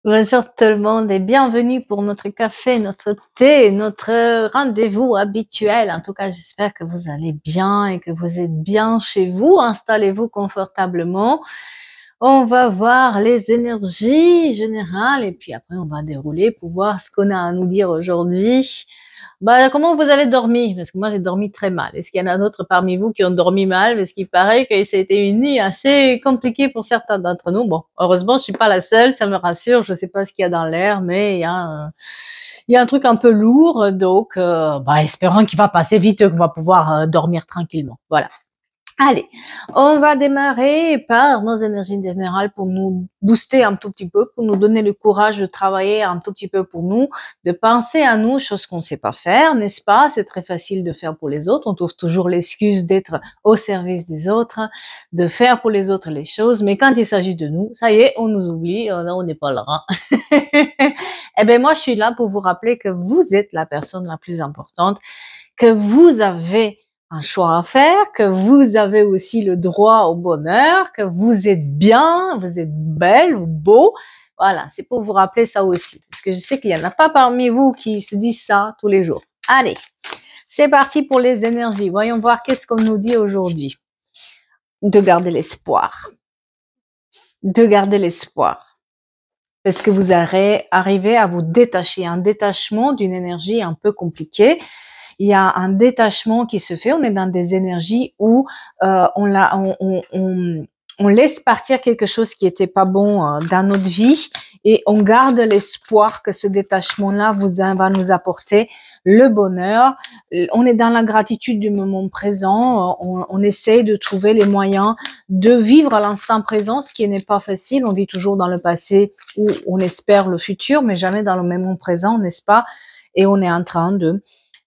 Bonjour tout le monde et bienvenue pour notre café, notre thé, notre rendez-vous habituel. En tout cas, j'espère que vous allez bien et que vous êtes bien chez vous. Installez-vous confortablement. On va voir les énergies générales et puis après on va dérouler pour voir ce qu'on a à nous dire aujourd'hui. Comment vous avez dormi? Parce que moi j'ai dormi très mal. Est-ce qu'il y en a d'autres parmi vous qui ont dormi mal? Parce qu'il paraît que ça a été une nuit assez compliquée pour certains d'entre nous. Bon, heureusement, je suis pas la seule, ça me rassure. Je sais pas ce qu'il y a dans l'air, mais il y a un truc un peu lourd, donc espérons qu'il va passer vite, qu'on va pouvoir dormir tranquillement. Voilà. Allez, on va démarrer par nos énergies générales pour nous booster un tout petit peu, pour nous donner le courage de travailler un tout petit peu pour nous, de penser à nous, chose qu'on ne sait pas faire, n'est-ce pas? C'est très facile de faire pour les autres. On trouve toujours l'excuse d'être au service des autres, de faire pour les autres les choses. Mais quand il s'agit de nous, ça y est, on nous oublie, on n'est pas là. Eh bien, moi, je suis là pour vous rappeler que vous êtes la personne la plus importante, que vous avez un choix à faire, que vous avez aussi le droit au bonheur, que vous êtes bien, vous êtes belle ou beau. Voilà, c'est pour vous rappeler ça aussi. Parce que je sais qu'il n'y en a pas parmi vous qui se disent ça tous les jours. Allez, c'est parti pour les énergies. Voyons voir qu'est-ce qu'on nous dit aujourd'hui. De garder l'espoir. De garder l'espoir. Parce que vous arrivez à vous détacher. Un détachement d'une énergie un peu compliquée. Il y a un détachement qui se fait. On est dans des énergies où on laisse partir quelque chose qui était pas bon dans notre vie et on garde l'espoir que ce détachement-là va nous apporter le bonheur. On est dans la gratitude du moment présent. On essaye de trouver les moyens de vivre à l'instant présent, ce qui n'est pas facile. On vit toujours dans le passé où on espère le futur, mais jamais dans le moment présent, n'est-ce pas? Et on est en train de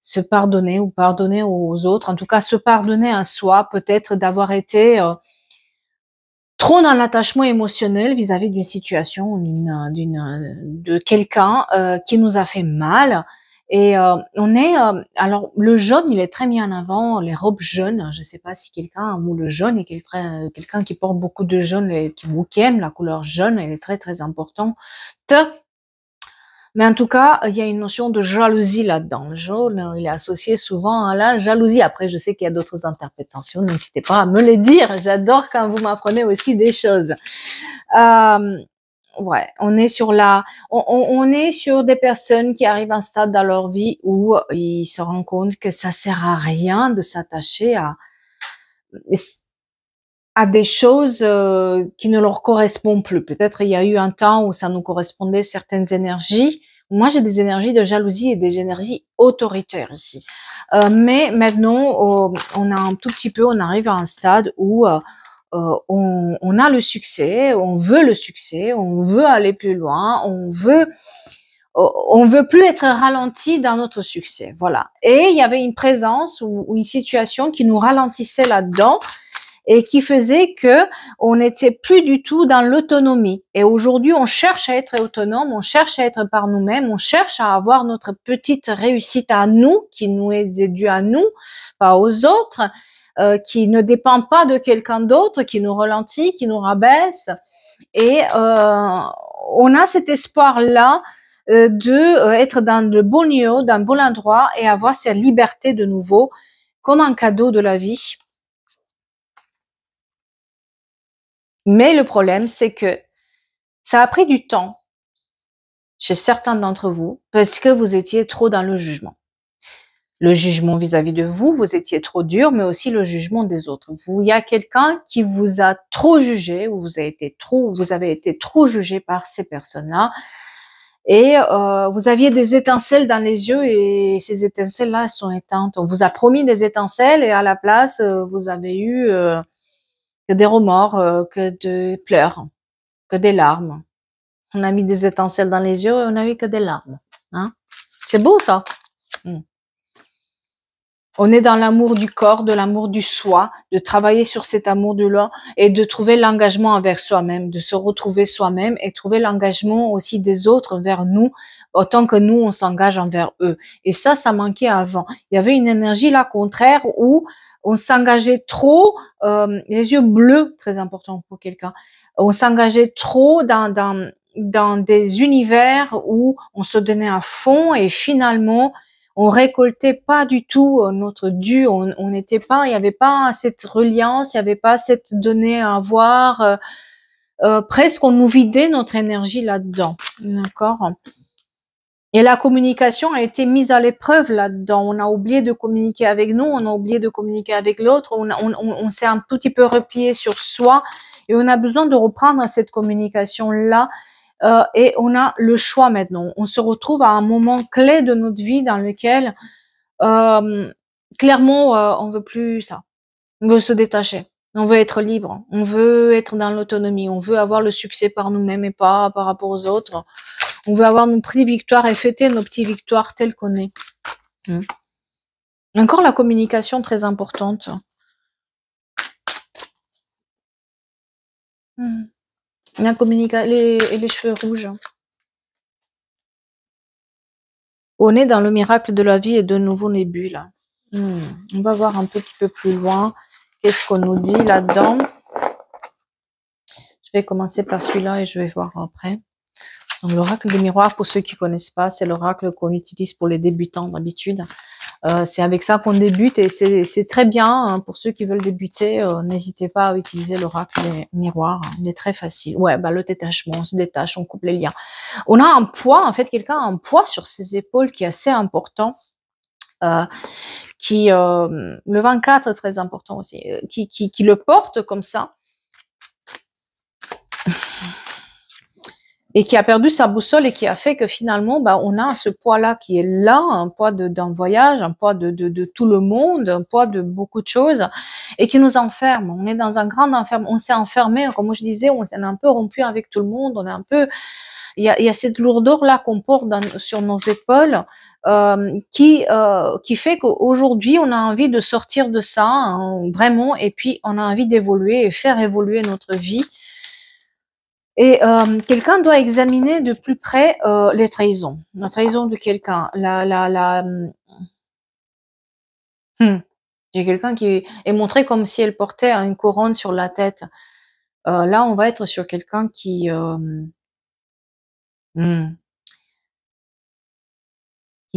se pardonner ou pardonner aux autres, en tout cas se pardonner à soi, peut-être d'avoir été trop dans l'attachement émotionnel vis-à-vis d'une situation, de quelqu'un qui nous a fait mal. Et alors le jaune, il est très mis en avant, les robes jaunes. Je ne sais pas si quelqu'un ou le jaune est quelqu'un qui porte beaucoup de jaune, qui vous aime la couleur jaune, elle est très très importante. Mais en tout cas, il y a une notion de jalousie là-dedans. Le jaune, il est associé souvent à la jalousie. Après, je sais qu'il y a d'autres interprétations. N'hésitez pas à me les dire. J'adore quand vous m'apprenez aussi des choses. Ouais, on est sur des personnes qui arrivent à un stade dans leur vie où ils se rendent compte que ça sert à rien de s'attacher à des choses qui ne leur correspondent plus. Peut-être il y a eu un temps où ça nous correspondait certaines énergies. Moi, j'ai des énergies de jalousie et des énergies autoritaires ici. Mais maintenant, on a un tout petit peu, on arrive à un stade où on a le succès, on veut aller plus loin, on veut plus être ralenti dans notre succès. Voilà. Et il y avait une présence ou une situation qui nous ralentissait là-dedans et qui faisait que on n'était plus du tout dans l'autonomie. Et aujourd'hui, on cherche à être autonome, on cherche à être par nous-mêmes, on cherche à avoir notre petite réussite à nous, qui nous est due à nous, pas aux autres, qui ne dépend pas de quelqu'un d'autre, qui nous ralentit, qui nous rabaisse. Et on a cet espoir-là de être dans le bon lieu, dans le bon endroit et avoir cette liberté de nouveau comme un cadeau de la vie. Mais le problème, c'est que ça a pris du temps chez certains d'entre vous parce que vous étiez trop dans le jugement. Le jugement vis-à-vis de vous, vous étiez trop dur, mais aussi le jugement des autres. Il y a quelqu'un qui vous a trop jugé, ou vous avez été trop jugé par ces personnes-là, et vous aviez des étincelles dans les yeux, et ces étincelles-là sont éteintes. On vous a promis des étincelles, et à la place, vous avez eu que des remords, que de pleurs, que des larmes. On a mis des étincelles dans les yeux et on a vu que des larmes. Hein? C'est beau ça. On est dans l'amour du corps, de l'amour du soi, de travailler sur cet amour de l'homme et de trouver l'engagement envers soi-même, de se retrouver soi-même et trouver l'engagement aussi des autres vers nous, autant que nous, on s'engage envers eux. Et ça manquait avant. Il y avait une énergie là contraire où on s'engageait trop, les yeux bleus, très important pour quelqu'un, on s'engageait trop dans dans des univers où on se donnait à fond et finalement on récoltait pas du tout notre dû, on n'était pas, il n'y avait pas cette reliance, il n'y avait pas cette donnée à avoir, presque on nous vidait notre énergie là-dedans, d'accord. Et la communication a été mise à l'épreuve là-dedans. On a oublié de communiquer avec nous, on a oublié de communiquer avec l'autre, on s'est un tout petit peu replié sur soi et on a besoin de reprendre cette communication-là. Et on a le choix maintenant. On se retrouve à un moment clé de notre vie dans lequel clairement on veut plus ça. On veut se détacher. On veut être libre. On veut être dans l'autonomie. On veut avoir le succès par nous-mêmes et pas par rapport aux autres. On veut avoir nos petites victoires et fêter nos petites victoires telles qu'on est. Encore la communication très importante. La et les cheveux rouges. On est dans le miracle de la vie et de nouveaux nébules. On va voir un petit peu plus loin. Qu'est-ce qu'on nous dit là-dedans? Je vais commencer par celui-là et je vais voir après. Donc, l'oracle des miroirs, pour ceux qui connaissent pas, c'est l'oracle qu'on utilise pour les débutants d'habitude. C'est avec ça qu'on débute et c'est très bien hein, pour ceux qui veulent débuter. N'hésitez pas à utiliser l'oracle des miroirs. Il est très facile. Ouais, bah le détachement, on se détache, on coupe les liens. On a un poids, en fait, quelqu'un a un poids sur ses épaules qui est assez important. Le 24 est très important aussi, qui le porte comme ça. Et qui a perdu sa boussole et qui a fait que finalement, bah, on a ce poids-là qui est là, un poids d'un voyage, un poids de tout le monde, un poids de beaucoup de choses, et qui nous enferme. On est dans un grand enfermement. On s'est enfermé, comme je disais, on est un peu rompu avec tout le monde. On est un peu, il y a cette lourdeur-là qu'on porte sur nos épaules, qui fait qu'aujourd'hui, on a envie de sortir de ça, hein, vraiment, et puis on a envie d'évoluer et faire évoluer notre vie. Et quelqu'un doit examiner de plus près les trahisons. La trahison de quelqu'un. J'ai quelqu'un qui est montré comme si elle portait une couronne sur la tête. Là, on va être sur quelqu'un qui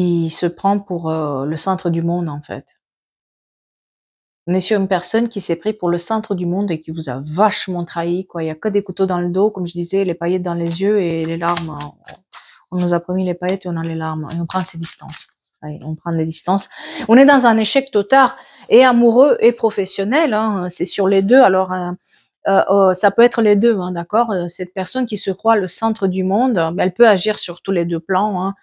se prend pour le centre du monde, en fait. On est sur une personne qui s'est pris pour le centre du monde et qui vous a vachement trahi, quoi. Il y a que des couteaux dans le dos, comme je disais, les paillettes dans les yeux et les larmes. On nous a promis les paillettes et on a les larmes. Et on prend ses distances. Allez, on prend les distances. On est dans un échec total et amoureux et professionnel. Hein. C'est sur les deux. Alors, ça peut être les deux, hein, d'accord. Cette personne qui se croit le centre du monde, elle peut agir sur tous les deux plans. Hein.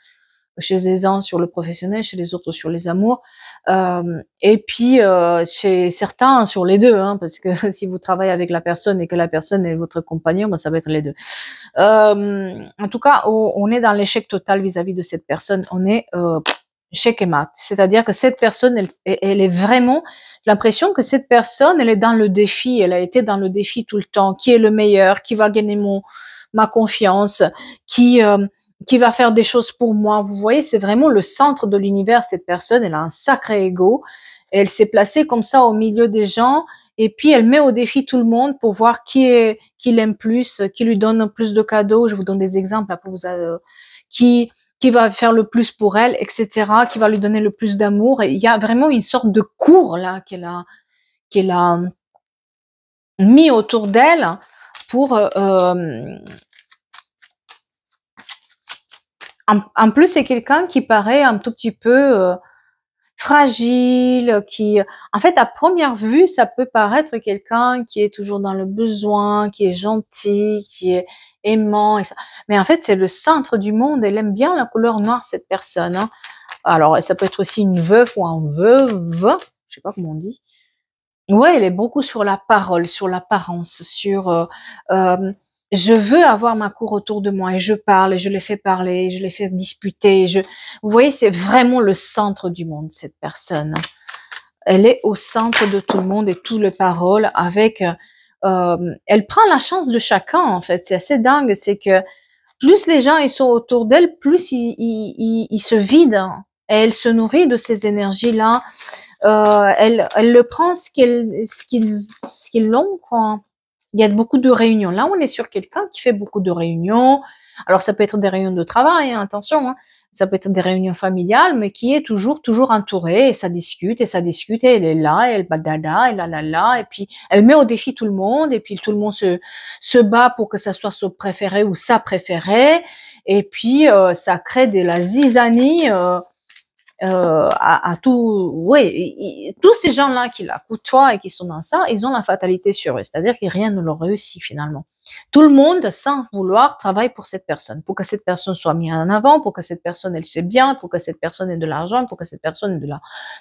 Chez les uns sur le professionnel, chez les autres sur les amours, et puis chez certains sur les deux, hein, parce que si vous travaillez avec la personne et que la personne est votre compagnon, ben, ça va être les deux. En tout cas, on est dans l'échec total vis-à-vis de cette personne. On est échec et mat, c'est-à-dire que cette personne, elle est vraiment l'impression que cette personne, elle est dans le défi, elle a été dans le défi tout le temps. Qui est le meilleur, qui va gagner ma confiance, qui va faire des choses pour moi. Vous voyez, c'est vraiment le centre de l'univers, cette personne. Elle a un sacré ego. Elle s'est placée comme ça au milieu des gens. Et puis, elle met au défi tout le monde pour voir qui l'aime plus, qui lui donne plus de cadeaux. Je vous donne des exemples là, pour vous, qui va faire le plus pour elle, etc., qui va lui donner le plus d'amour. Et il y a vraiment une sorte de cour là qu'elle a mis autour d'elle pour en plus, c'est quelqu'un qui paraît un tout petit peu fragile, qui, en fait, à première vue, ça peut paraître quelqu'un qui est toujours dans le besoin, qui est gentil, qui est aimant, et ça. Mais en fait, c'est le centre du monde. Elle aime bien la couleur noire, cette personne. Hein. Alors, ça peut être aussi une veuve ou un veuve, je sais pas comment on dit. Ouais, elle est beaucoup sur la parole, sur l'apparence, sur je veux avoir ma cour autour de moi et je parle et je les fais parler, je les fais disputer. Vous voyez, c'est vraiment le centre du monde, cette personne. Elle est au centre de tout le monde et toutes les paroles avec, elle prend la chance de chacun, en fait. C'est assez dingue, c'est que plus les gens ils sont autour d'elle, plus ils se vident et elle se nourrit de ces énergies-là. Elle le prend ce qu'ils l'ont, quoi. Il y a beaucoup de réunions. Là, on est sur quelqu'un qui fait beaucoup de réunions, Alors ça peut être des réunions de travail, hein, attention, hein. Ça peut être des réunions familiales, mais qui est toujours entourée, et ça discute, et elle est là, et elle badada, et là, et puis elle met au défi tout le monde, et puis tout le monde se bat pour que ça soit son préféré ou sa préférée, et puis ça crée de la zizanie, à tout, oui, tous ces gens-là qui la côtoient et qui sont dans ça, ils ont la fatalité sur eux, c'est-à-dire que rien ne leur réussit finalement. Tout le monde, sans vouloir, travaille pour cette personne, pour que cette personne soit mise en avant, pour que cette personne elle se bien, pour que cette personne ait de l'argent, pour que cette personne ait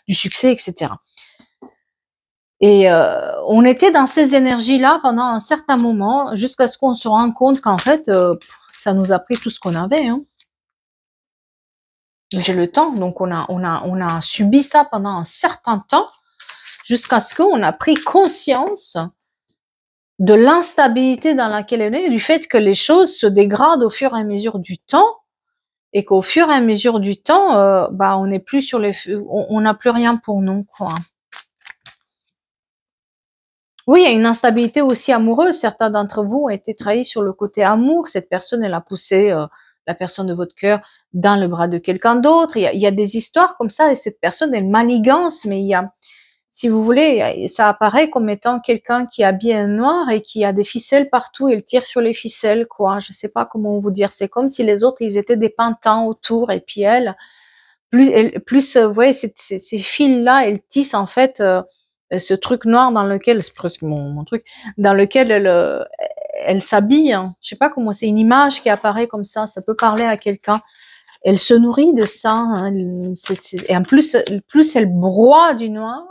du succès, etc. Et on était dans ces énergies-là pendant un certain moment, jusqu'à ce qu'on se rende compte qu'en fait, ça nous a pris tout ce qu'on avait, hein. J'ai le temps, donc on a subi ça pendant un certain temps, jusqu'à ce qu'on a pris conscience de l'instabilité dans laquelle on est, et du fait que les choses se dégradent au fur et à mesure du temps, et qu'au fur et à mesure du temps, bah on n'est plus sur les, on n'a plus rien pour nous, quoi. Oui, il y a une instabilité aussi amoureuse. Certains d'entre vous ont été trahis sur le côté amour. Cette personne, elle a poussé la personne de votre cœur dans le bras de quelqu'un d'autre. Il y a des histoires comme ça, et cette personne, elle manigance, mais il y a, si vous voulez, ça apparaît comme étant quelqu'un qui est habillé en noir et qui a des ficelles partout, et il tire sur les ficelles, quoi. Je sais pas comment vous dire. C'est comme si les autres, ils étaient des pintins autour, et puis elle, plus vous voyez, ces fils-là, elles tissent en fait ce truc noir dans lequel, c'est presque mon truc, dans lequel elle s'habille, hein. Je sais pas comment, c'est une image qui apparaît comme ça peut parler à quelqu'un. Elle se nourrit de ça, hein. Et en plus, plus elle broie du noir,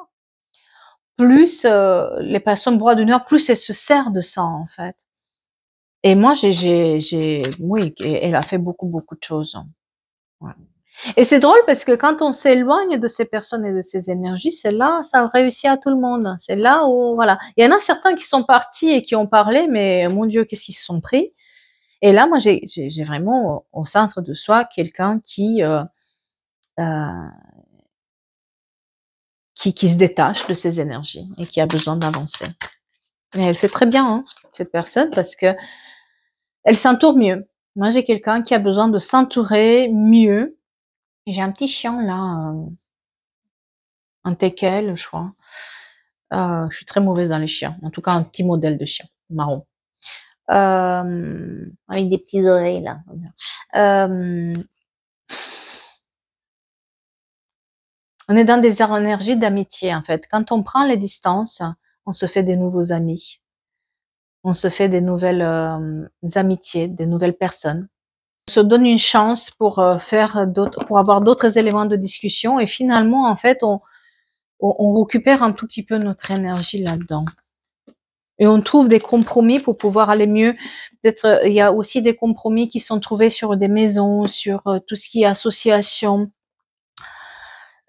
plus les personnes broient du noir, plus elle se sert de ça, en fait. Et moi, oui, elle a fait beaucoup de choses. Ouais. Et c'est drôle parce que quand on s'éloigne de ces personnes et de ces énergies, c'est là, ça réussit à tout le monde. C'est là où, voilà. Il y en a certains qui sont partis et qui ont parlé, mais mon Dieu, qu'est-ce qu'ils se sont pris. Et là, moi, j'ai vraiment au centre de soi quelqu'un euh, qui se détache de ces énergies et qui a besoin d'avancer. Mais elle fait très bien, hein, cette personne, parce que elle s'entoure mieux. Moi, j'ai quelqu'un qui a besoin de s'entourer mieux. J'ai un petit chien là, un teckel, je crois. Je suis très mauvaise dans les chiens. En tout cas, un petit modèle de chien marron. Avec des petites oreilles là. Euh, on est dans des énergies d'amitié en fait. Quand on prend les distances, on se fait des nouveaux amis. On se fait des nouvelles amitiés, des nouvelles personnes. On se donne une chance pour faire d'autres, pour avoir d'autres éléments de discussion, et finalement en fait on récupère un tout petit peu notre énergie là-dedans. Et on trouve des compromis pour pouvoir aller mieux. Peut-être il y a aussi des compromis qui sont trouvés sur des maisons, sur tout ce qui est association.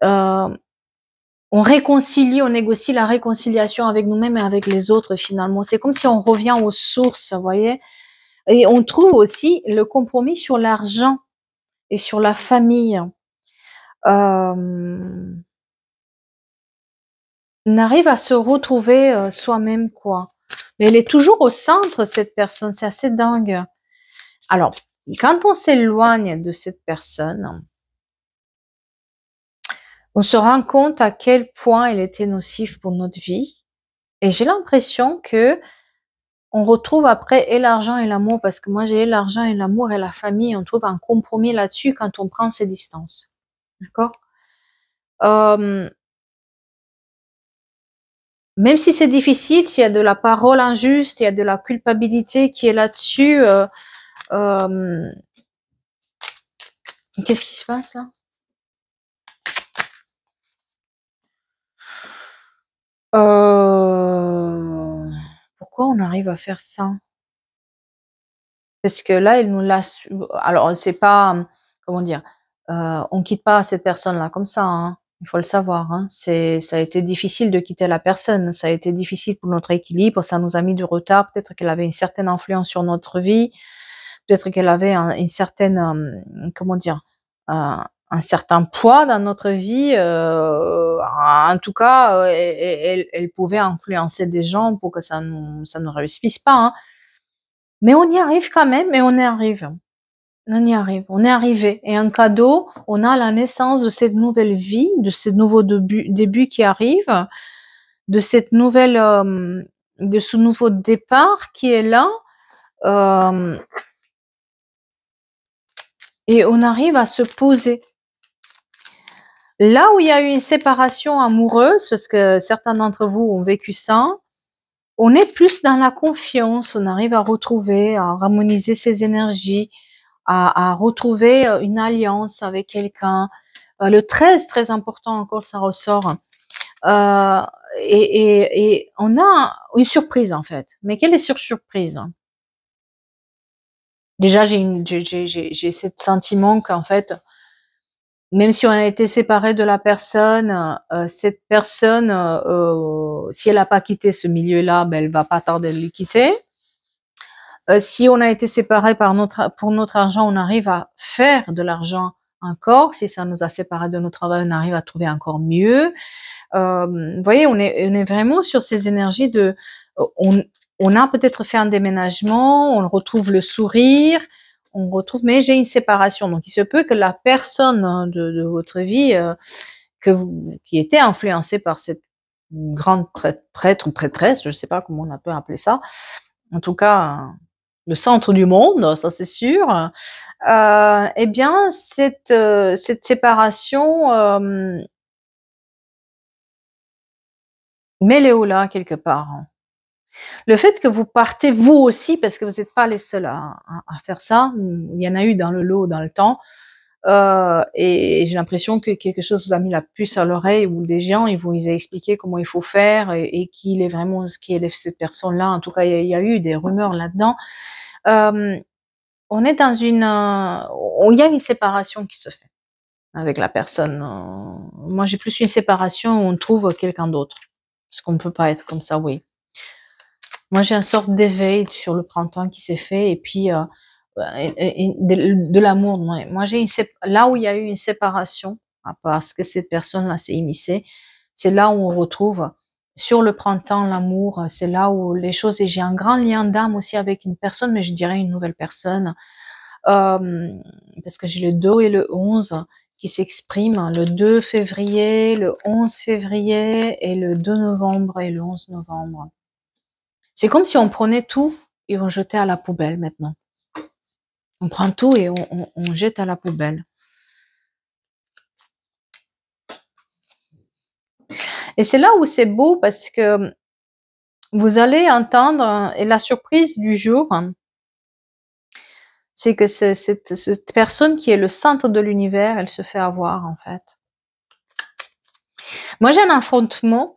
On réconcilie, on négocie la réconciliation avec nous-mêmes et avec les autres finalement. C'est comme si on revient aux sources, vous voyez. Et on trouve aussi le compromis sur l'argent et sur la famille. On arrive à se retrouver soi-même, quoi. Mais elle est toujours au centre, cette personne. C'est assez dingue. Alors, quand on s'éloigne de cette personne, on se rend compte à quel point elle était nocive pour notre vie. Et j'ai l'impression que on retrouve après et l'argent et l'amour, parce que moi j'ai l'argent et l'amour et la famille. On trouve un compromis là-dessus quand on prend ses distances. D'accord? Même si c'est difficile, s'il y a de la parole injuste, il y a de la culpabilité qui est là-dessus, qu'est-ce qui se passe là? Pourquoi on arrive à faire ça? Parce que là, il nous l'a. Alors, c'est pas, comment dire, on quitte pas cette personne-là comme ça, hein. Il faut le savoir, hein. Ça a été difficile de quitter la personne. Ça a été difficile pour notre équilibre. Ça nous a mis du retard. Peut-être qu'elle avait une certaine influence sur notre vie. Peut-être qu'elle avait une certaine, comment dire, un certain poids dans notre vie. En tout cas, elle pouvait influencer des gens pour que ça ne réussisse pas, hein. Mais on y arrive quand même, et on y arrive. On y arrive, on est arrivé. Et un cadeau, on a la naissance de cette nouvelle vie, de ce nouveau début qui arrive, de cette nouvelle, de ce nouveau départ qui est là. Et on arrive à se poser. Là où il y a eu une séparation amoureuse, parce que certains d'entre vous ont vécu ça, on est plus dans la confiance, on arrive à retrouver, à harmoniser ses énergies, à retrouver une alliance avec quelqu'un. Le 13, très important encore, ça ressort. Euh, et on a une surprise en fait. Mais quelle est cette surprise? Déjà, j'ai ce sentiment qu'en fait, même si on a été séparé de la personne, cette personne, si elle n'a pas quitté ce milieu-là, ben elle va pas tarder de le quitter. Si on a été séparé pour notre argent, on arrive à faire de l'argent encore. Si ça nous a séparés de notre travail, on arrive à trouver encore mieux. Vous voyez, on est vraiment sur ces énergies de, on a peut-être fait un déménagement, on retrouve le sourire, on retrouve, mais j'ai une séparation. Donc, il se peut que la personne de votre vie qui était influencée par cette grande prêtre ou prêtresse, je ne sais pas comment on peut appeler ça, en tout cas, le centre du monde, ça c'est sûr. Eh bien, cette séparation met Léo là quelque part. Le fait que vous partez vous aussi, parce que vous n'êtes pas les seuls à faire ça, il y en a eu dans le lot, dans le temps, et j'ai l'impression que quelque chose vous a mis la puce à l'oreille, ou des gens, ils vous ont expliqué comment il faut faire, et qui est vraiment ce qui est cette personne-là. En tout cas, il y a eu des rumeurs là-dedans. On est dans il y a une séparation qui se fait avec la personne. Moi, j'ai plus une séparation où on trouve quelqu'un d'autre. Parce qu'on ne peut pas être comme ça, oui. Moi, j'ai une sorte d'éveil sur le printemps qui s'est fait, et puis de l'amour. Moi, là où il y a eu une séparation, parce que cette personne-là s'est immiscée, c'est là où on retrouve sur le printemps l'amour. C'est là où les choses, et j'ai un grand lien d'âme aussi avec une personne, mais je dirais une nouvelle personne, parce que j'ai le 2 et le 11 qui s'expriment, le 2 février, le 11 février, et le 2 novembre et le 11 novembre. C'est comme si on prenait tout et on jetait à la poubelle maintenant. On prend tout et on jette à la poubelle. Et c'est là où c'est beau, parce que vous allez entendre, et la surprise du jour, c'est que cette personne qui est le centre de l'univers, elle se fait avoir en fait. Moi, j'ai un affrontement.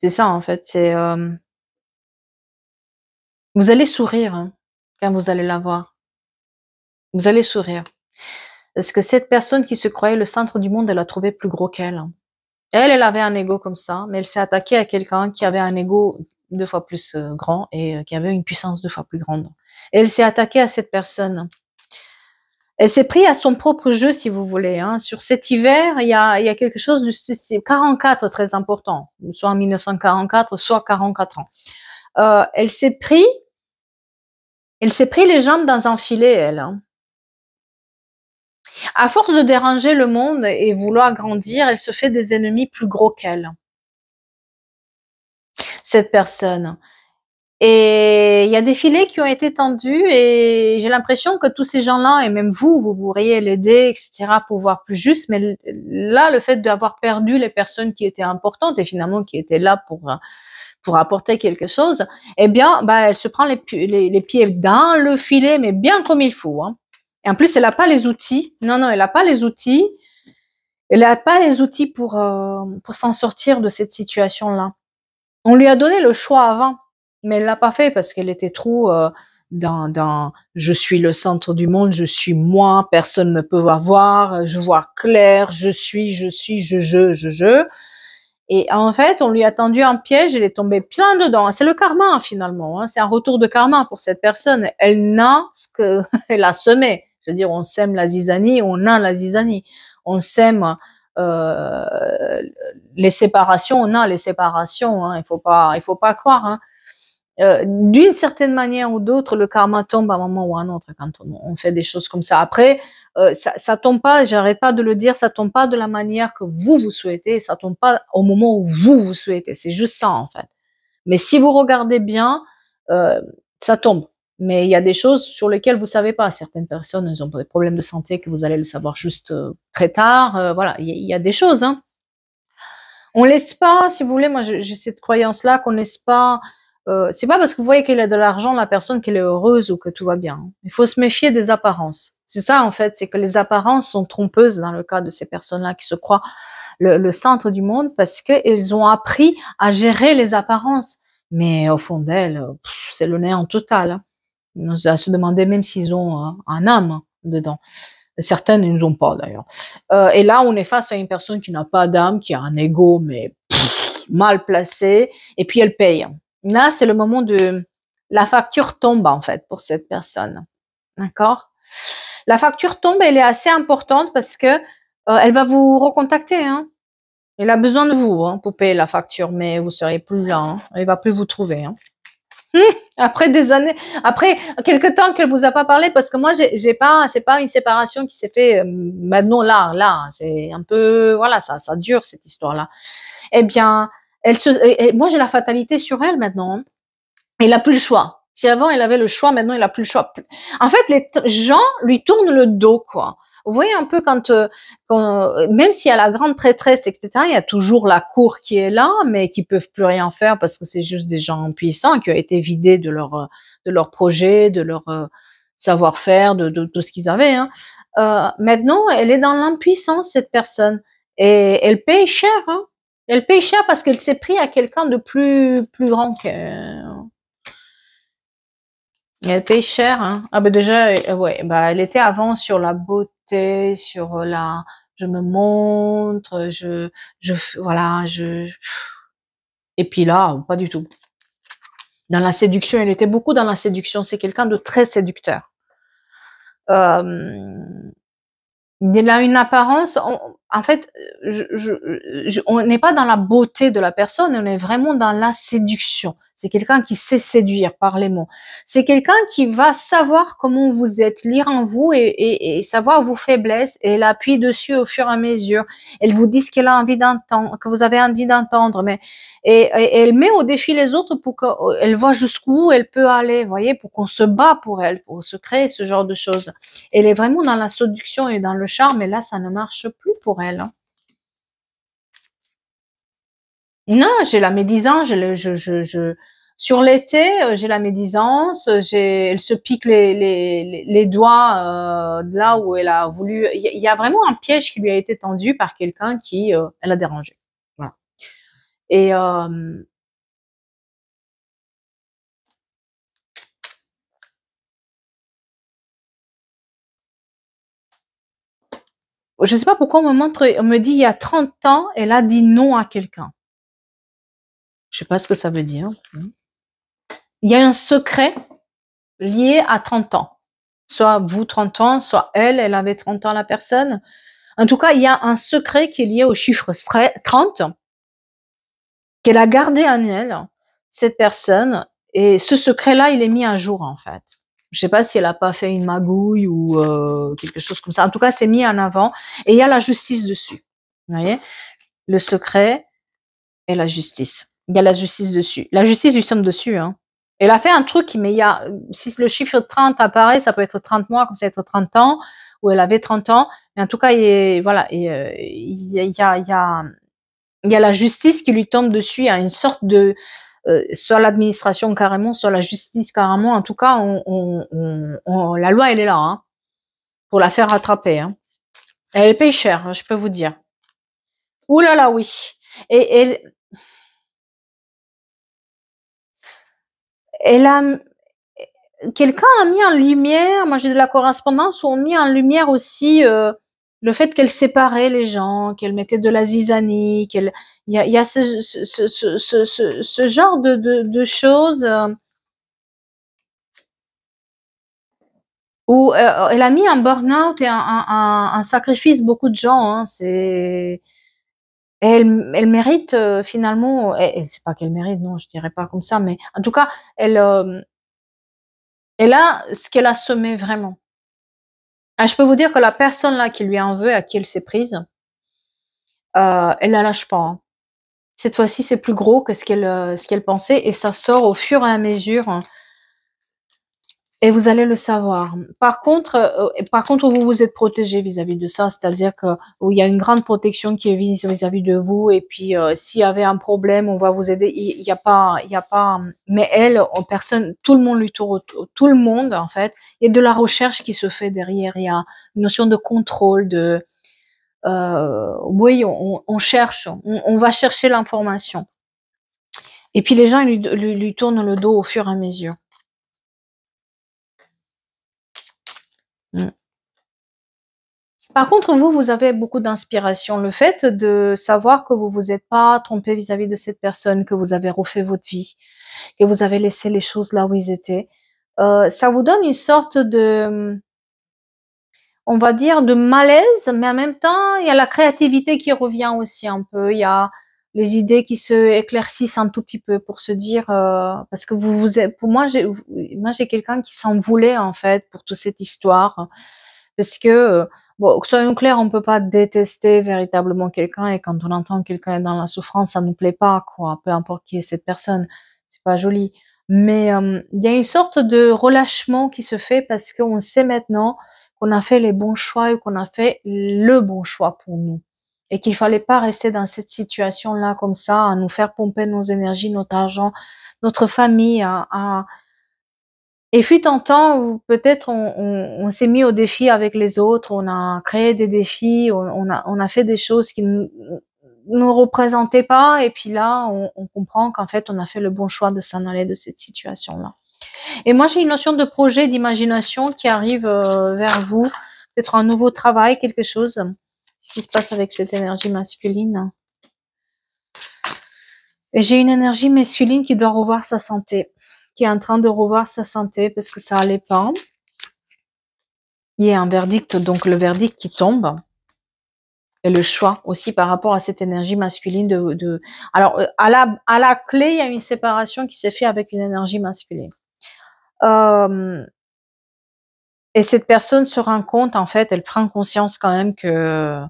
C'est ça en fait. C'est vous allez sourire quand vous allez la voir. Vous allez sourire. Parce que cette personne qui se croyait le centre du monde, elle a trouvé plus gros qu'elle. Elle avait un ego comme ça, mais elle s'est attaquée à quelqu'un qui avait un ego 2 fois plus grand, et qui avait une puissance 2 fois plus grande. Et elle s'est attaquée à cette personne. Elle s'est pris à son propre jeu, si vous voulez. Sur cet hiver, il y a quelque chose de 44 très important, soit en 1944, soit 44 ans. Elle s'est pris les jambes dans un filet, elle. À force de déranger le monde et vouloir grandir, elle se fait des ennemis plus gros qu'elle. Cette personne. Et il y a des filets qui ont été tendus, et j'ai l'impression que tous ces gens-là, et même vous pourriez l'aider, etc., pour voir plus juste. Mais là, le fait d'avoir perdu les personnes qui étaient importantes et finalement qui étaient là pour apporter quelque chose, eh bien, elle se prend les pieds dans le filet, mais bien comme il faut. Et en plus, elle n'a pas les outils. Non, elle n'a pas les outils. Elle n'a pas les outils pour s'en sortir de cette situation-là. On lui a donné le choix avant, mais elle l'a pas fait parce qu'elle était trop dans je suis le centre du monde, je suis moi, personne ne peut voir, je vois clair, je. Et en fait, on lui a tendu un piège, elle est tombée plein dedans. C'est le karma finalement, c'est un retour de karma pour cette personne. Elle n'a ce que elle a semé. Je veux dire, on sème la zizanie, on a la zizanie. On sème les séparations, on a les séparations. Il faut pas croire. d'une certaine manière ou d'autre, le karma tombe à un moment ou à un autre quand on fait des choses comme ça. Après, ça tombe pas, j'arrête pas de le dire, ça tombe pas de la manière que vous souhaitez, ça tombe pas au moment où vous souhaitez. C'est juste ça, en fait. Mais si vous regardez bien, euh, ça tombe. Mais il y a des choses sur lesquelles vous savez pas. Certaines personnes, elles ont des problèmes de santé que vous allez le savoir juste très tard. Voilà, il y a des choses, hein. On laisse pas, si vous voulez, moi j'ai cette croyance-là qu'on laisse pas. C'est pas parce que vous voyez qu'elle a de l'argent la personne qu'elle est heureuse ou que tout va bien. Il faut se méfier des apparences. C'est ça en fait, c'est que les apparences sont trompeuses dans le cas de ces personnes-là qui se croient le centre du monde parce qu'elles ont appris à gérer les apparences. Mais au fond d'elles, c'est le néant total. Hein. À se demander même s'ils ont un âme dedans. Certaines ne nous ont pas d'ailleurs. Et là, on est face à une personne qui n'a pas d'âme, qui a un ego mais mal placé, et puis elle paye. Là, c'est le moment de la facture tombe en fait pour cette personne. D'accord? La facture tombe, elle est assez importante parce que elle va vous recontacter. Hein. Elle a besoin de vous hein, pour payer la facture, mais vous serez plus là. Hein. Elle va plus vous trouver. Hein. Après des années, après quelques temps qu'elle vous a pas parlé, parce que moi j'ai pas, c'est pas une séparation qui s'est fait maintenant là, c'est un peu, voilà, ça dure cette histoire-là. Eh bien, moi j'ai la fatalité sur elle maintenant. Hein. Elle a plus le choix. Si avant elle avait le choix, maintenant elle a plus le choix. En fait, les gens lui tournent le dos, quoi. Vous voyez un peu même s'il y a la grande prêtresse, etc., il y a toujours la cour qui est là, mais qui peuvent plus rien faire parce que c'est juste des gens puissants qui ont été vidés de leur projet, de leur savoir-faire, de tout ce qu'ils avaient. Hein. Maintenant, elle est dans l'impuissance cette personne et elle paye cher. Hein. Elle paye cher parce qu'elle s'est pris à quelqu'un de plus grand qu'elle. Elle paye cher, hein. Ah bah déjà, ouais, bah elle était avant sur la beauté, sur la, je me montre, voilà, et puis là, pas du tout. Dans la séduction, elle était beaucoup dans la séduction. C'est quelqu'un de très séducteur. Euh, il a une apparence, en fait, on n'est pas dans la beauté de la personne, on est vraiment dans la séduction. C'est quelqu'un qui sait séduire par les mots. C'est quelqu'un qui va savoir comment vous êtes, lire en vous et savoir vos faiblesses et elle appuie dessus au fur et à mesure. Elle vous dit ce qu'elle a envie d'entendre, que vous avez envie d'entendre, mais et elle met au défi les autres pour qu'elle voit jusqu'où elle peut aller, vous voyez, pour qu'on se bat pour elle, pour se créer ce genre de choses. Elle est vraiment dans la séduction et dans le charme, et là, ça ne marche plus pour elle. Hein. Non, j'ai la médisance, sur l'été, j'ai la médisance, elle se pique les doigts là où elle a voulu. Il y a vraiment un piège qui lui a été tendu par quelqu'un qui elle a dérangé. Voilà. Et je sais pas pourquoi on me dit il y a 30 ans, elle a dit non à quelqu'un. Je sais pas ce que ça veut dire. Il y a un secret lié à 30 ans. Soit vous 30 ans, soit elle avait 30 ans la personne. En tout cas, il y a un secret qui est lié au chiffre 30 qu'elle a gardé en elle, cette personne. Et ce secret-là, il est mis à jour en fait. Je sais pas si elle a pas fait une magouille ou quelque chose comme ça. En tout cas, c'est mis en avant et il y a la justice dessus. Vous voyez, le secret et la justice. Il y a la justice dessus. La justice lui tombe dessus. Hein. Elle a fait un truc, mais il y a, si le chiffre 30 apparaît, ça peut être 30 mois, comme ça peut être 30 ans, ou elle avait 30 ans. Mais en tout cas, voilà, il y a la justice qui lui tombe dessus. Il y a une sorte de, soit l'administration carrément, soit la justice carrément. En tout cas, la loi, elle est là, hein, pour la faire rattraper. Hein. Elle paye cher, je peux vous dire. Ouh là là, oui. Et elle a, quelqu'un a mis en lumière, moi j'ai de la correspondance, où on mis en lumière aussi le fait qu'elle séparait les gens, qu'elle mettait de la zizanie, il y a ce genre de choses où elle a mis un burn-out et un sacrifice beaucoup de gens. Hein, c'est Et elle mérite finalement, c'est pas qu'elle mérite, non, je dirais pas comme ça, mais en tout cas, elle a ce qu'elle a semé vraiment. Ah, je peux vous dire que la personne là qui lui en veut, à qui elle s'est prise, elle la lâche pas, hein. Cette fois-ci, c'est plus gros que ce qu'elle pensait et ça sort au fur et à mesure, hein, et vous allez le savoir. Par contre, vous vous êtes protégé vis-à-vis de ça, c'est-à-dire que il y a une grande protection qui est vis-à-vis de vous et puis s'il y avait un problème, on va vous aider. Il y a pas. Mais elle, en personne, tout le monde lui tourne, tout le monde en fait. Il y a de la recherche qui se fait derrière. Il y a une notion de contrôle, de oui, on cherche, on va chercher l'information. Et puis les gens lui tournent le dos au fur et à mesure. Mm. Par contre, vous avez beaucoup d'inspiration. Le fait de savoir que vous vous êtes pas trompé vis-à-vis de cette personne, que vous avez refait votre vie, que vous avez laissé les choses là où ils étaient, ça vous donne une sorte de, on va dire, de malaise, mais en même temps, il y a la créativité qui revient aussi un peu. Il y a les idées qui se éclaircissent un tout petit peu pour se dire, parce que vous êtes, pour moi j'ai quelqu'un qui s'en voulait en fait pour toute cette histoire, parce que bon, soyons clairs, on peut pas détester véritablement quelqu'un et quand on entend quelqu'un dans la souffrance, ça nous plaît pas, quoi. Peu importe qui est cette personne, c'est pas joli. Mais il y a une sorte de relâchement qui se fait parce qu'on sait maintenant qu'on a fait les bons choix et qu'on a fait le bon choix pour nous. Et qu'il fallait pas rester dans cette situation-là comme ça, à nous faire pomper nos énergies, notre argent, notre famille, et fut un temps où peut-être on s'est mis au défi avec les autres, on a créé des défis, on a fait des choses qui ne nous représentaient pas, et puis là, on comprend qu'en fait, on a fait le bon choix de s'en aller de cette situation-là. Et moi, j'ai une notion de projet, d'imagination qui arrive vers vous, peut-être un nouveau travail, quelque chose. Ce qui se passe avec cette énergie masculine. Et j'ai une énergie masculine qui doit revoir sa santé, qui est en train de revoir sa santé parce que ça allait pas. Il y a un verdict, donc le verdict qui tombe, et le choix aussi par rapport à cette énergie masculine alors à la clé, il y a une séparation qui s'est faite avec une énergie masculine. Et cette personne se rend compte, en fait, elle prend conscience quand même que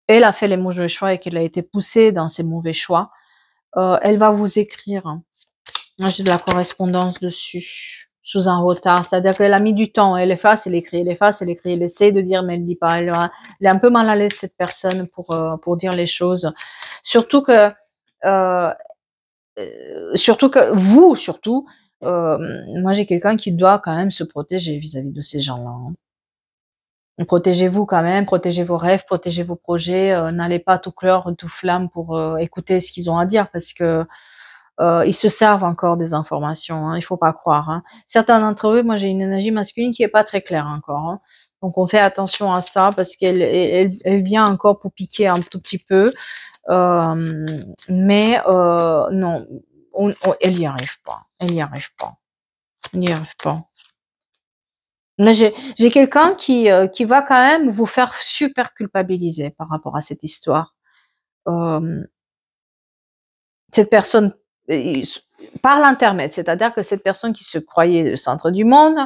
elle a fait les mauvais choix et qu'elle a été poussée dans ses mauvais choix. Elle va vous écrire. Moi, j'ai de la correspondance dessus, sous un retard. C'est-à-dire qu'elle a mis du temps. Elle efface, elle écrit, elle efface, elle écrit, elle essaie de dire, mais elle dit pas. Elle est un peu mal à l'aise, cette personne, pour dire les choses. Surtout que, euh, surtout, moi, j'ai quelqu'un qui doit quand même se protéger vis-à-vis de ces gens-là, hein. Protégez-vous quand même, protégez vos rêves, protégez vos projets. N'allez pas tout cœur, tout flamme pour écouter ce qu'ils ont à dire, parce que ils se servent encore des informations, hein, il faut pas croire, hein. Certains d'entre eux, moi j'ai une énergie masculine qui est pas très claire encore, hein. Donc on fait attention à ça parce elle vient encore pour piquer un tout petit peu. Mais non, elle y arrive pas. Elle y arrive pas. Elle y arrive pas. Là, j'ai quelqu'un qui va quand même vous faire super culpabiliser par rapport à cette histoire. Euh, cette personne, par l'intermède, c'est-à-dire que cette personne qui se croyait le centre du monde,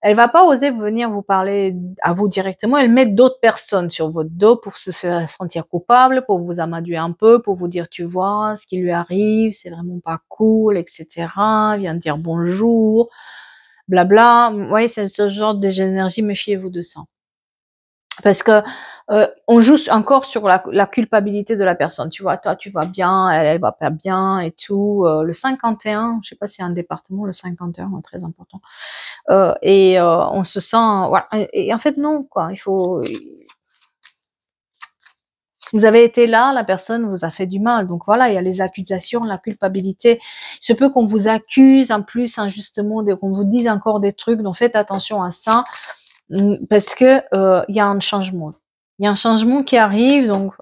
elle va pas oser venir vous parler à vous directement, elle met d'autres personnes sur votre dos pour se faire sentir coupable, pour vous amadouer un peu, pour vous dire, tu vois, ce qui lui arrive, c'est vraiment pas cool, etc. Viens dire bonjour, blabla. Vous voyez, c'est ce genre d'énergie, méfiez-vous de ça. Parce que on joue encore sur la culpabilité de la personne. Tu vois, toi, tu vas bien, elle va pas bien et tout. Le 51, je sais pas si c'est un département, le 51, très important. On se sent, voilà. Et en fait, non, quoi. Il faut. Vous avez été là, la personne vous a fait du mal. Donc voilà, il y a les accusations, la culpabilité. Il se peut qu'on vous accuse en plus injustement, qu'on vous dise encore des trucs. Donc faites attention à ça. Parce que il y a un changement. Il y a un changement qui arrive, donc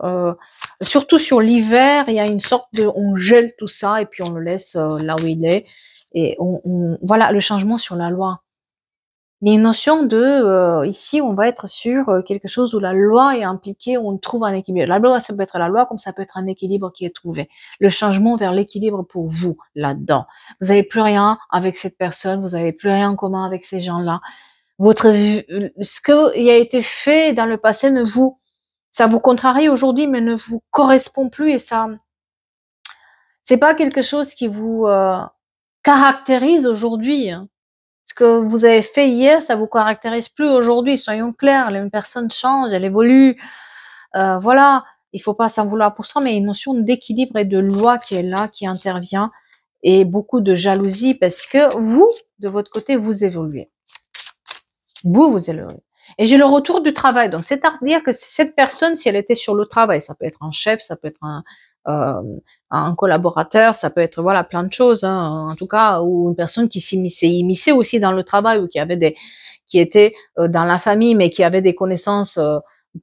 surtout sur l'hiver, il y a une sorte de, on gèle tout ça et puis on le laisse là où il est. Et voilà le changement sur la loi. Il y a une notion de, ici, on va être sur quelque chose où la loi est impliquée, où on trouve un équilibre. La loi, ça peut être la loi, comme ça peut être un équilibre qui est trouvé. Le changement vers l'équilibre pour vous, là-dedans. Vous n'avez plus rien avec cette personne, vous n'avez plus rien en commun avec ces gens-là. Ce qui a été fait dans le passé ça vous contrarie aujourd'hui, mais ne vous correspond plus et ça, c'est pas quelque chose qui vous caractérise aujourd'hui, hein. Ce que vous avez fait hier, ça vous caractérise plus aujourd'hui. Soyons clairs, une personne change, elle évolue. Voilà, il faut pas s'en vouloir pour ça, mais il y a une notion d'équilibre et de loi qui est là, qui intervient, et beaucoup de jalousie parce que vous, de votre côté, vous évoluez. Vous évoluez. Et j'ai le retour du travail. Donc, c'est-à-dire que cette personne, si elle était sur le travail, ça peut être un chef, ça peut être un collaborateur, ça peut être voilà plein de choses, hein, en tout cas, ou une personne qui s'est immiscée aussi dans le travail ou qui était dans la famille, mais qui avait des connaissances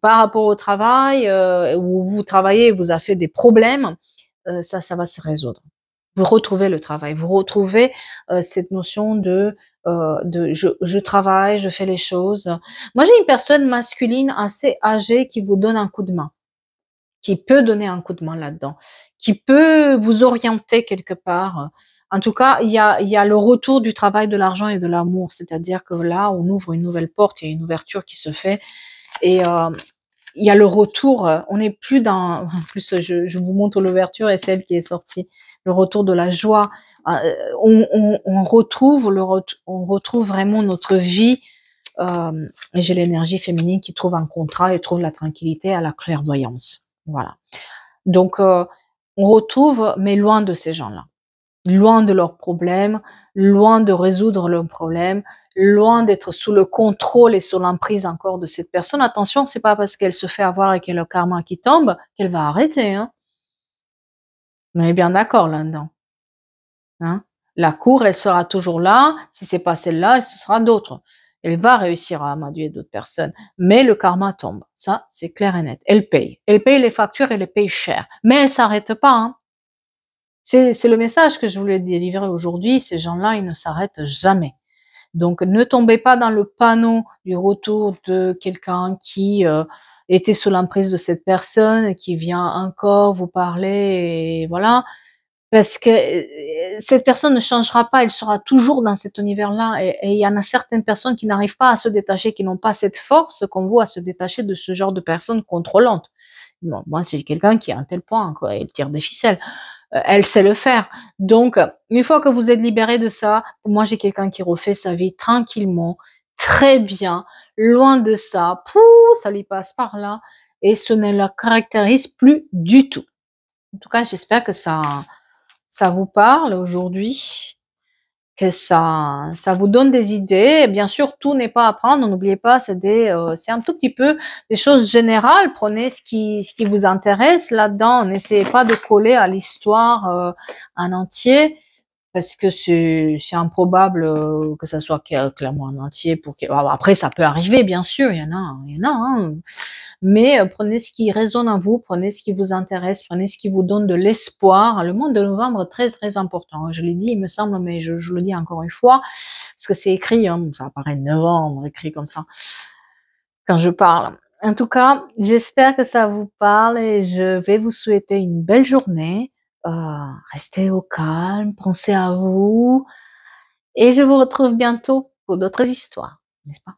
par rapport au travail, où vous travaillez, vous a fait des problèmes, ça va se résoudre. Vous retrouvez le travail, vous retrouvez cette notion de je travaille, je fais les choses. Moi, j'ai une personne masculine assez âgée qui vous donne un coup de main, qui peut donner un coup de main là-dedans, qui peut vous orienter quelque part. En tout cas, il y a le retour du travail, de l'argent et de l'amour, c'est-à-dire que là, on ouvre une nouvelle porte, il y a une ouverture qui se fait et il y a le retour, on n'est plus dans, en plus je vous montre l'ouverture et celle qui est sortie, le retour de la joie, on retrouve on retrouve vraiment notre vie, et j'ai l'énergie féminine qui trouve un contrat et trouve la tranquillité à la clairvoyance. Voilà. Donc, on retrouve, mais loin de ces gens-là, loin de leurs problèmes, loin de résoudre leurs problèmes, loin d'être sous le contrôle et sous l'emprise encore de cette personne. Attention, c'est pas parce qu'elle se fait avoir et qu'elle a le karma qui tombe qu'elle va arrêter, hein. On est bien d'accord là-dedans, hein. La cour, elle sera toujours là. Si c'est pas celle-là, ce sera d'autres. Elle va réussir à amadouer d'autres personnes. Mais le karma tombe. Ça, c'est clair et net. Elle paye. Elle paye les factures, elle les paye cher. Mais elle s'arrête pas, hein. C'est le message que je voulais délivrer aujourd'hui. Ces gens-là, ils ne s'arrêtent jamais. Donc, ne tombez pas dans le panneau du retour de quelqu'un qui était sous l'emprise de cette personne, qui vient encore vous parler, et voilà. Parce que cette personne ne changera pas, elle sera toujours dans cet univers-là. Et il y en a certaines personnes qui n'arrivent pas à se détacher, qui n'ont pas cette force comme vous à se détacher de ce genre de personnes contrôlantes. Bon, moi, c'est quelqu'un qui est à un tel point, quoi, il tire des ficelles. Elle sait le faire. Donc, une fois que vous êtes libéré de ça, moi, j'ai quelqu'un qui refait sa vie tranquillement, très bien, loin de ça. Pouh, ça lui passe par là et ce ne la caractérise plus du tout. En tout cas, j'espère que ça vous parle aujourd'hui, que ça vous donne des idées. Et bien sûr, tout n'est pas à prendre. N'oubliez pas, c'est un tout petit peu des choses générales. Prenez ce qui vous intéresse là-dedans. N'essayez pas de coller à l'histoire en entier, parce que c'est improbable que ça soit clairement en entier. Après, ça peut arriver, bien sûr. Il y en a. Hein. Mais prenez ce qui résonne en vous, prenez ce qui vous intéresse, prenez ce qui vous donne de l'espoir. Le mois de novembre, très très important. Je l'ai dit, il me semble, mais je le dis encore une fois, parce que c'est écrit, hein, ça apparaît novembre, écrit comme ça, quand je parle. En tout cas, j'espère que ça vous parle et je vais vous souhaiter une belle journée. Restez au calme, pensez à vous et je vous retrouve bientôt pour d'autres histoires, n'est-ce pas?